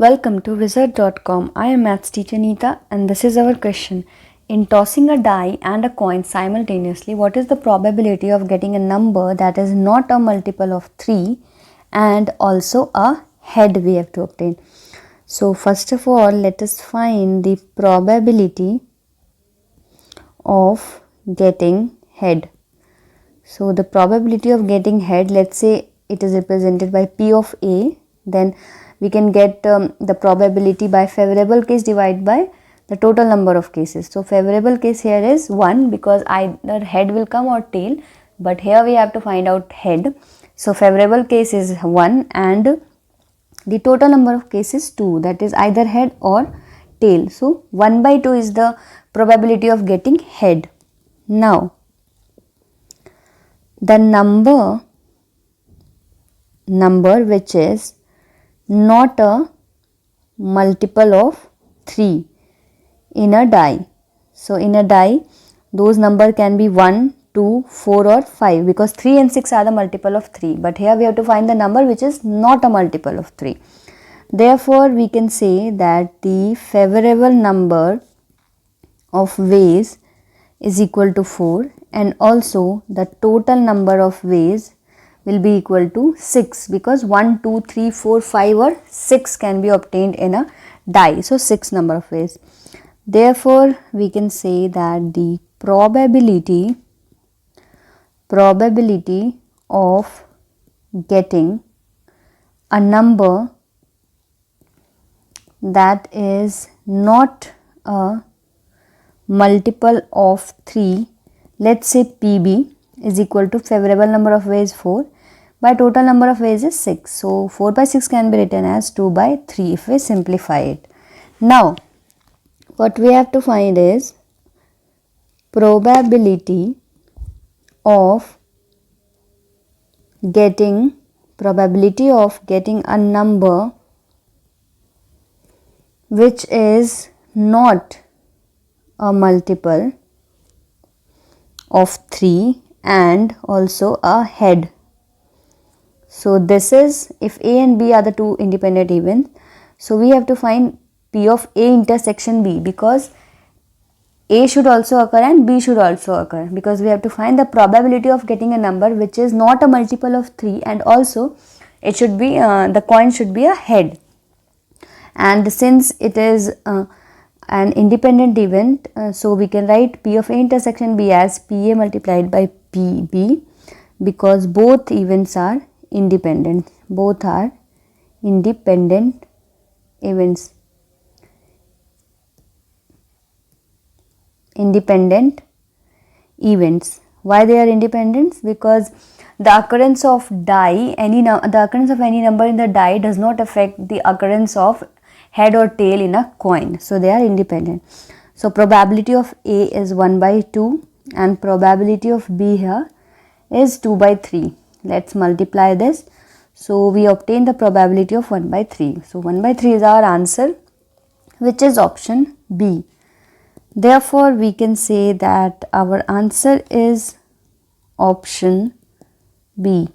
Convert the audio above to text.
Welcome to Wizard.com. I am Maths teacher Neeta and this is our question. In tossing a die and a coin simultaneously, what is the probability of getting a number that is not a multiple of 3 and also a head we have to obtain? So first of all, let us find the probability of getting head. So the probability of getting head, let's say it is represented by P of A, then we can get the probability by favorable case divided by the total number of cases. So favorable case here is 1 because either head will come or tail, but here we have to find out head. So favorable case is 1 and the total number of cases 2, that is either head or tail. So 1 by 2 is the probability of getting head. Now the number which is not a multiple of 3 in a die. So in a die, those number can be 1, 2, 4 or 5 because 3 and 6 are the multiple of 3. But here we have to find the number which is not a multiple of 3. Therefore, we can say that the favorable number of ways is equal to 4 and also the total number of ways will be equal to 6 because 1, 2, 3, 4, 5 or 6 can be obtained in a die. So 6 number of ways. Therefore, we can say that the probability of getting a number that is not a multiple of 3, let's say PB is equal to favorable number of ways 4 by total number of ways is 6. So 4 by 6 can be written as 2 by 3 if we simplify it. Now what we have to find is probability of getting a number which is not a multiple of 3 and also a head. So this is if A and B are the two independent events. So we have to find P of A intersection B because A should also occur and B should also occur because we have to find the probability of getting a number which is not a multiple of 3 and also it should be the coin should be a head. And since it is an independent event, so we can write P of A intersection B as PA multiplied by PB because both events are independent. Both are independent events. Why they are independent? Because the occurrence of any number in the die does not affect the occurrence of head or tail in a coin. So they are independent. So probability of A is 1 by 2 and probability of B here is 2 by 3. Let's multiply this. So we obtain the probability of 1 by 3. So 1 by 3 is our answer, which is option B. Therefore, we can say that our answer is option B.